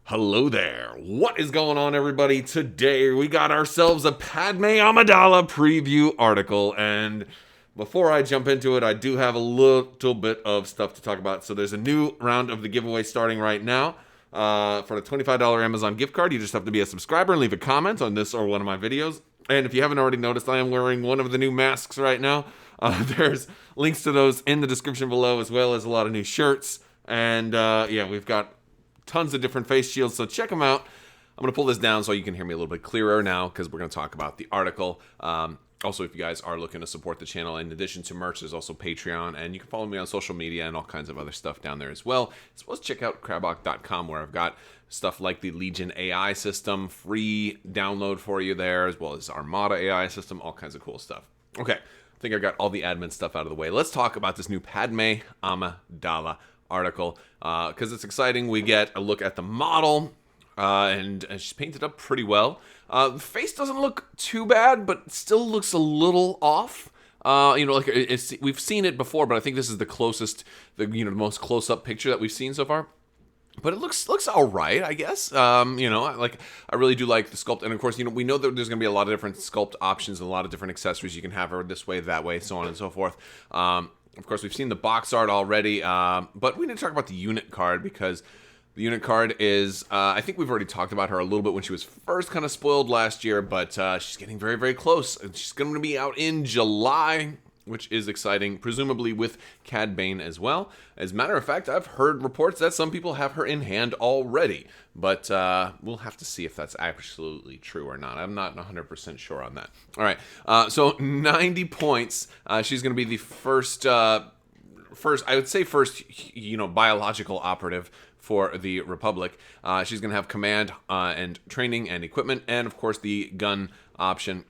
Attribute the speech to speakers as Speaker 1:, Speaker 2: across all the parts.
Speaker 1: Hello there. What is going on, everybody? Today we got ourselves a Padme Amidala preview article, and before I jump into it, I do have a little bit of stuff to talk about. So there's a new round of the giveaway starting right now. For a $25 Amazon gift card, you just have to be a subscriber and leave a comment on this or one of my videos. And if you haven't already noticed, I am wearing one of the new masks right now. There's links to those in the description below, as well as a lot of new shirts. And yeah, we've got tons of different face shields, so check them out. I'm going to pull this down so you can hear me a little bit clearer now, because we're going to talk about the article. Also, if you guys are looking to support the channel, in addition to merch, there's also Patreon, and you can follow me on social media and all kinds of other stuff down there as well. As well as check out Crabbok.com, where I've got stuff like the Legion AI system, free download for you there, as well as Armada AI system, all kinds of cool stuff. Okay, I think I got all the admin stuff out of the way. Let's talk about this new Padme Amidala article, because it's exciting. We get a look at the model, and she's painted up pretty well. The face doesn't look too bad, but it still looks a little off. Like we've seen it before, but I think this is the closest, the most close-up picture that we've seen so far. But it looks all right, I guess. I really do like the sculpt, and of course, we know that there's going to be a lot of different sculpt options and a lot of different accessories. You can have her this way, that way, so on and so forth. Of course, we've seen the box art already, but we need to talk about the unit card, because the unit card is, I think we've already talked about her a little bit when she was first kind of spoiled last year, but she's getting very, very close. She's going to be out in July, which is exciting, presumably with Cad Bane as well. As a matter of fact, I've heard reports that some people have her in hand already, but we'll have to see if that's absolutely true or not. I'm not 100% sure on that. All right, so 90 points. She's going to be the first, I would say first, biological operative for the Republic. She's going to have command and training and equipment, and of course the gun option.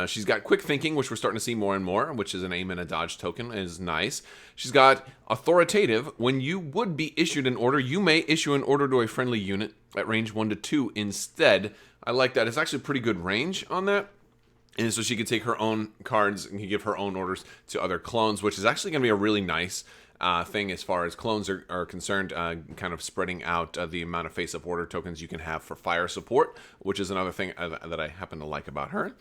Speaker 1: She's got quick thinking, which we're starting to see more and more, which is an aim and a dodge token, is nice. She's got authoritative. When you would be issued an order, you may issue an order to a friendly unit at range 1 to 2 instead. I like that. It's actually pretty good range on that. And so she can take her own cards and give her own orders to other clones, which is actually going to be a really nice thing as far as clones are concerned, kind of spreading out the amount of face-up order tokens you can have for fire support, which is another thing that I happen to like about her.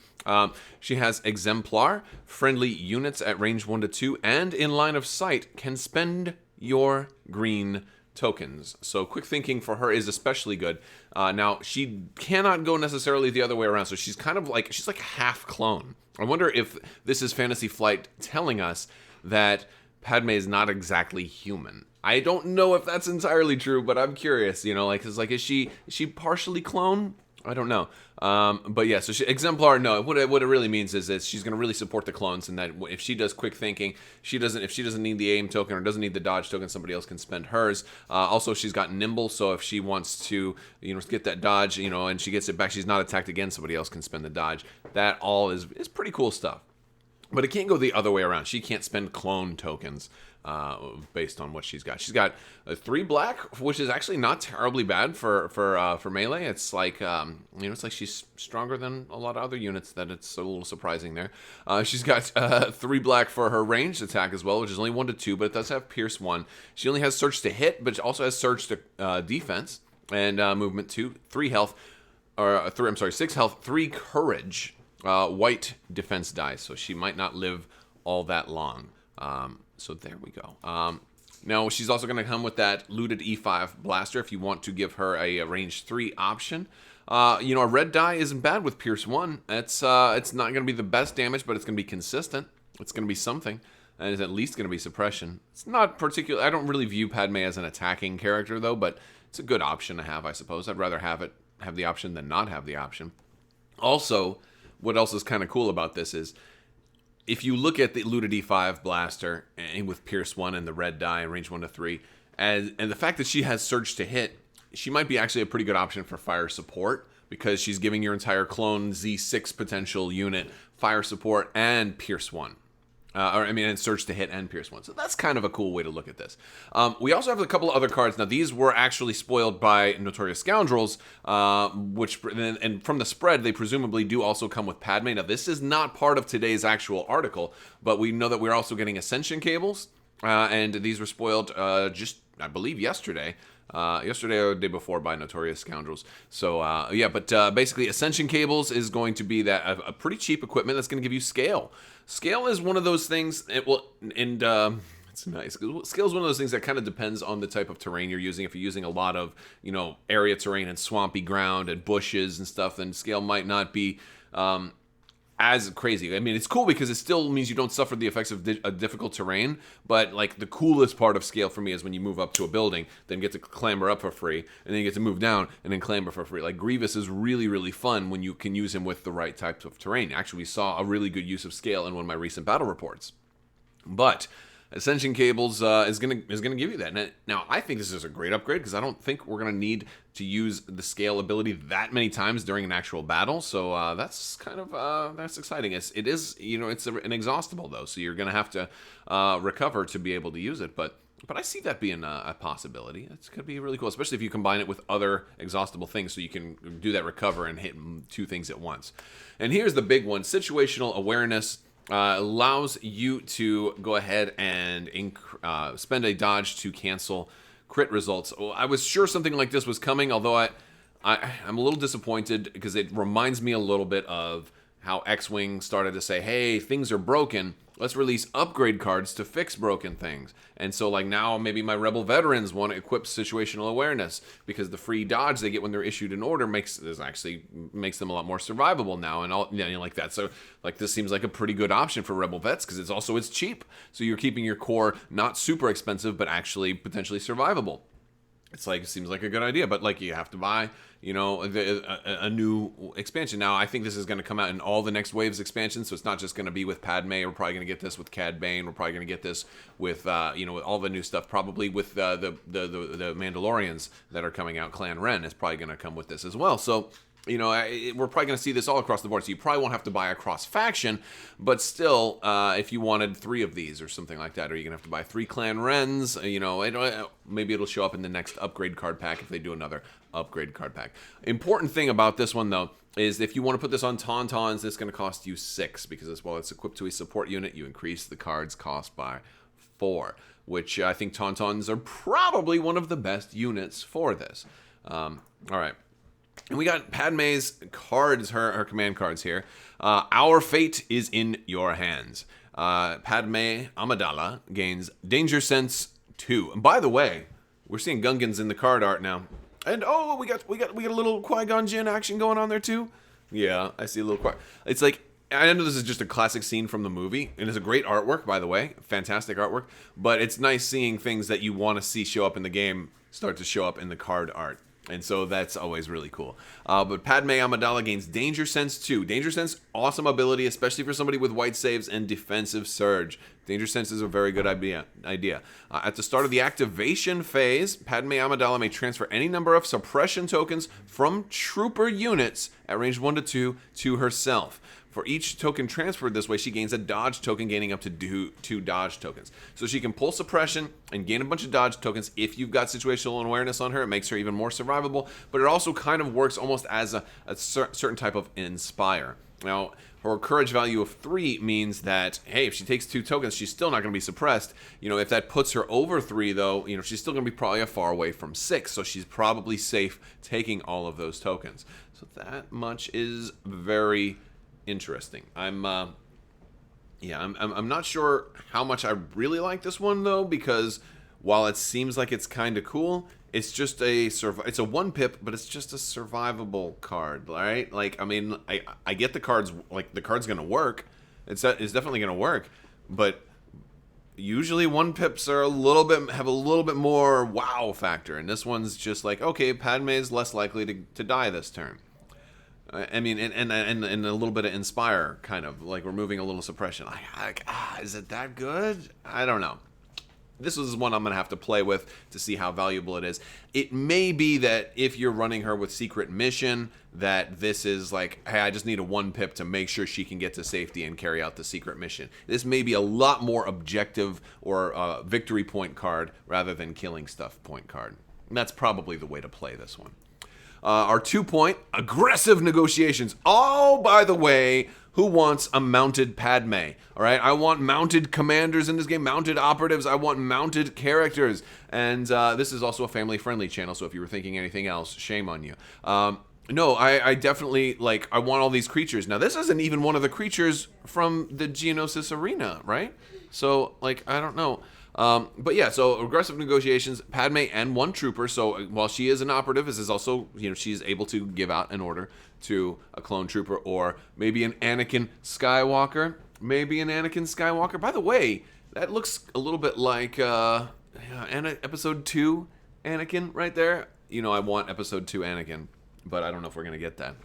Speaker 1: She has exemplar. Friendly units at range 1 to 2 and in line of sight can spend your green tokens. So quick thinking for her is especially good. Now, she cannot go necessarily the other way around, so she's kind of like, she's like half clone. I wonder if this is Fantasy Flight telling us that Padme is not exactly human. I don't know if that's entirely true, but I'm curious, is she partially clone? I don't know. But yeah, so exemplar, no, what it really means is that she's going to really support the clones, and that if she does quick thinking, if she doesn't need the aim token or doesn't need the dodge token, somebody else can spend hers. Also, she's got nimble, so if she wants to, get that dodge, and she gets it back, she's not attacked again, somebody else can spend the dodge. That all is pretty cool stuff. But it can't go the other way around. She can't spend clone tokens based on what she's got. She's got 3 black, which is actually not terribly bad for melee. It's like it's like she's stronger than a lot of other units. That it's a little surprising there. She's got 3 black for her ranged attack as well, which is only 1 to 2, but it does have Pierce 1. She only has Surge to hit, but it also has Surge to defense and movement 2, 3 health, or 6 health, 3 courage. White defense dice, so she might not live all that long. So there we go. Now, she's also going to come with that looted E5 blaster if you want to give her a range 3 option. A red die isn't bad with Pierce 1. It's not going to be the best damage, but it's going to be consistent. It's going to be something, and it's at least going to be suppression. It's not particular. I don't really view Padme as an attacking character, though, but it's a good option to have, I suppose. I'd rather have the option than not have the option. Also, what else is kind of cool about this is, if you look at the looted E5 blaster and with Pierce 1 and the red die and range 1 to 3, and the fact that she has Surge to hit, she might be actually a pretty good option for fire support, because she's giving your entire clone Z6 potential unit fire support and Pierce 1. And Surge to hit and Pierce 1. So that's kind of a cool way to look at this. We also have a couple of other cards. Now, these were actually spoiled by Notorious Scoundrels, and from the spread, they presumably do also come with Padme. Now, this is not part of today's actual article, but we know that we're also getting Ascension Cables, and these were spoiled just, I believe, yesterday. yesterday or the day before by Notorious Scoundrels. So yeah, but basically Ascension Cables is going to be that a pretty cheap equipment that's going to give you scale. Scale is one of those things. It's nice. Scale is one of those things that kind of depends on the type of terrain you're using. If you're using a lot of, area terrain and swampy ground and bushes and stuff, then scale might not be as crazy. I mean, it's cool because it still means you don't suffer the effects of a difficult terrain, but like the coolest part of scale for me is when you move up to a building, then get to clamber up for free, and then you get to move down and then clamber for free. Like Grievous is really, really fun when you can use him with the right types of terrain. Actually, we saw a really good use of scale in one of my recent battle reports. But Ascension Cables is gonna give you that. Now, I think this is a great upgrade because I don't think we're gonna need to use the scale ability that many times during an actual battle. So that's kind of that's exciting. It's an inexhaustible though, so you're gonna have to recover to be able to use it. But I see that being a possibility. It's gonna be really cool, especially if you combine it with other exhaustible things, so you can do that recover and hit two things at once. And here's the big one: Situational Awareness. Allows you to go ahead and spend a dodge to cancel crit results. I was sure something like this was coming, although I'm a little disappointed because it reminds me a little bit of how X-Wing started to say, hey, things are broken. Let's release upgrade cards to fix broken things. And so like now maybe my Rebel veterans want to equip Situational Awareness because the free dodge they get when they're issued an order makes them a lot more survivable now and all like that. So like this seems like a pretty good option for Rebel vets because it's cheap. So you're keeping your core not super expensive but actually potentially survivable. It seems like a good idea, but like you have to buy, a new expansion. Now, I think this is going to come out in all the next waves expansions, so it's not just going to be with Padme. We're probably going to get this with Cad Bane. We're probably going to get this with, with all the new stuff. Probably with the Mandalorians that are coming out. Clan Ren is probably going to come with this as well. So, we're probably going to see this all across the board. So you probably won't have to buy across faction, but still, if you wanted 3 of these or something like that, or you're going to have to buy 3 Clan Rens, maybe it'll show up in the next upgrade card pack if they do another upgrade card pack. Important thing about this one, though, is if you want to put this on Tauntauns, it's going to cost you 6, because while it's equipped to a support unit, you increase the card's cost by 4, which I think Tauntauns are probably one of the best units for this. All right. And we got Padme's cards, her command cards here. Our fate is in your hands. Padme Amidala gains Danger Sense 2. And by the way, we're seeing Gungans in the card art now. And we got a little Qui-Gon Jinn action going on there too. Yeah, I see a little Qui. It's like, I know this is just a classic scene from the movie, and it's a great artwork, by the way, fantastic artwork. But it's nice seeing things that you want to see show up in the game start to show up in the card art. And so that's always really cool. But Padme Amidala gains Danger Sense 2. Danger Sense, awesome ability, especially for somebody with white saves and defensive surge. Danger Sense is a very good idea. At the start of the activation phase, Padme Amidala may transfer any number of suppression tokens from trooper units at range 1 to 2 to herself. For each token transferred this way, she gains a dodge token, gaining up to 2 dodge tokens. So she can pull suppression and gain a bunch of dodge tokens. If you've got situational awareness on her, it makes her even more survivable. But it also kind of works almost as a certain type of inspire. Now, her courage value of 3 means that, hey, if she takes 2 tokens, she's still not going to be suppressed. If that puts her over 3, though, she's still going to be probably a far away from 6. So she's probably safe taking all of those tokens. So that much is very interesting. I'm not sure how much I really like this one though, because while it seems like it's kind of cool, it's just it's a 1 pip, but it's just a survivable card, right? Like, I mean, I get the card's gonna work. It's definitely gonna work, but usually 1 pips are have a little bit more wow factor, and this one's just like, okay, Padme is less likely to die this turn. I mean, and a little bit of inspire, kind of like removing a little suppression. Is it that good? I don't know. This is one I'm going to have to play with to see how valuable it is. It may be that if you're running her with secret mission, that this is like, hey, I just need a 1 pip to make sure she can get to safety and carry out the secret mission. This may be a lot more objective or victory point card rather than killing stuff point card. And that's probably the way to play this one. Our 2-point, aggressive negotiations. Oh, by the way, who wants a mounted Padme? All right, I want mounted commanders in this game, mounted operatives. I want mounted characters. And this is also a family-friendly channel, so if you were thinking anything else, shame on you. No, I definitely, like, I want all these creatures. Now, this isn't even one of the creatures from the Geonosis arena, right? So, like, I don't know. But yeah, so aggressive negotiations, Padme and 1 trooper. So while she is an operative, this is also, she's able to give out an order to a clone trooper or maybe an Anakin Skywalker. Maybe an Anakin Skywalker. By the way, that looks a little bit like episode 2 Anakin right there. I want episode 2 Anakin, but I don't know if we're going to get that.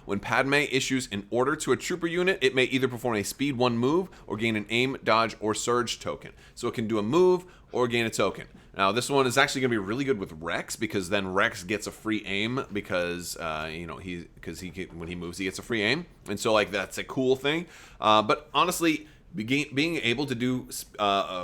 Speaker 1: When Padme issues an order to a trooper unit, it may either perform a speed 1 move or gain an aim, dodge, or surge token. So it can do a move or gain a token. Now, this one is actually going to be really good with Rex, because then Rex gets a free aim because, when he moves, he gets a free aim. And so, like, that's a cool thing. But honestly, being able to do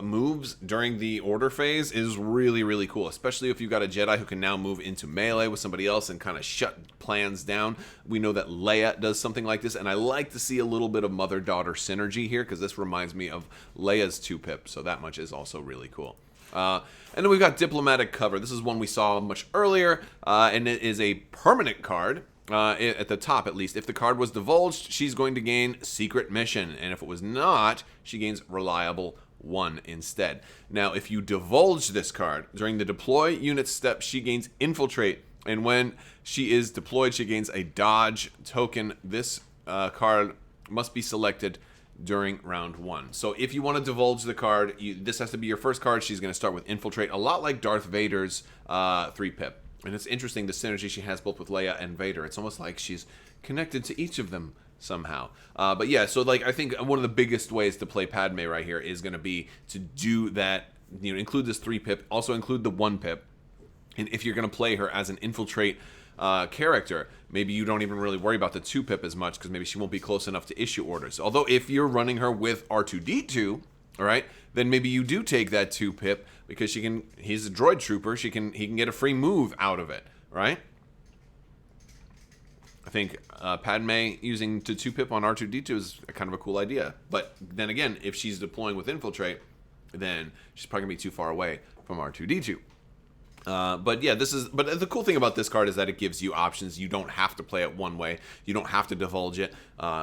Speaker 1: moves during the order phase is really, really cool, especially if you've got a Jedi who can now move into melee with somebody else and kind of shut plans down. We know that Leia does something like this, and I like to see a little bit of mother-daughter synergy here, because this reminds me of Leia's 2-pip, so that much is also really cool. And then we've got Diplomatic Cover. This is one we saw much earlier, and it is a permanent card. At the top, at least. If the card was divulged, she's going to gain Secret Mission, and if it was not, she gains Reliable 1 instead. Now, if you divulge this card, during the deploy unit step, she gains Infiltrate, and when she is deployed, she gains a Dodge token. This card must be selected during round 1. So if you want to divulge the card, this has to be your first card. She's going to start with Infiltrate, a lot like Darth Vader's 3-pip. And it's interesting, the synergy she has both with Leia and Vader. It's almost like she's connected to each of them somehow. But yeah, so like I think one of the biggest ways to play Padme right here is going to be to do that, include this 3-pip, also include the 1-pip. And if you're going to play her as an Infiltrate character, maybe you don't even really worry about the 2-pip as much, because maybe she won't be close enough to issue orders. Although if you're running her with R2-D2, all right, then maybe you do take that 2-pip, because he's a droid trooper, he can get a free move out of it, right? I think Padme using the 2-pip on R2-D2 is kind of a cool idea. But then again, if she's deploying with Infiltrate, then she's probably going to be too far away from R2-D2. But yeah, but the cool thing about this card is that it gives you options. You don't have to play it one way. You don't have to divulge it.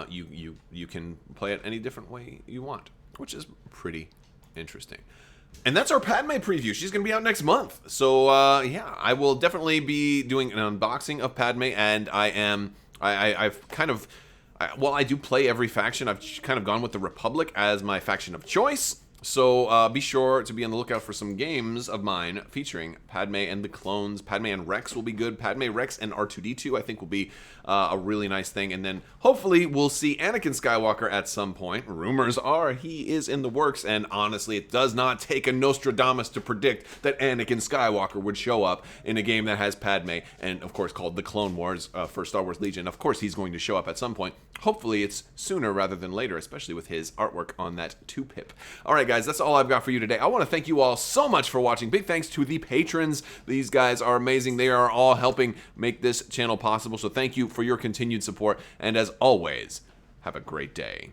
Speaker 1: You can play it any different way you want, which is pretty interesting. And that's our Padme preview. She's going to be out next month. So, yeah, I will definitely be doing an unboxing of Padme, and I've kind of, while I do play every faction, I've kind of gone with the Republic as my faction of choice. So be sure to be on the lookout for some games of mine featuring Padme and the clones. Padme and Rex will be good. Padme, Rex, and R2-D2 I think will be a really nice thing. And then hopefully we'll see Anakin Skywalker at some point. Rumors are he is in the works. And honestly, it does not take a Nostradamus to predict that Anakin Skywalker would show up in a game that has Padme and, of course, called The Clone Wars for Star Wars Legion. Of course, he's going to show up at some point. Hopefully it's sooner rather than later, especially with his artwork on that 2-pip. All right, guys, that's all I've got for you today. I want to thank you all so much for watching. Big thanks to the patrons. These guys are amazing. They are all helping make this channel possible. So thank you for your continued support. And as always, have a great day.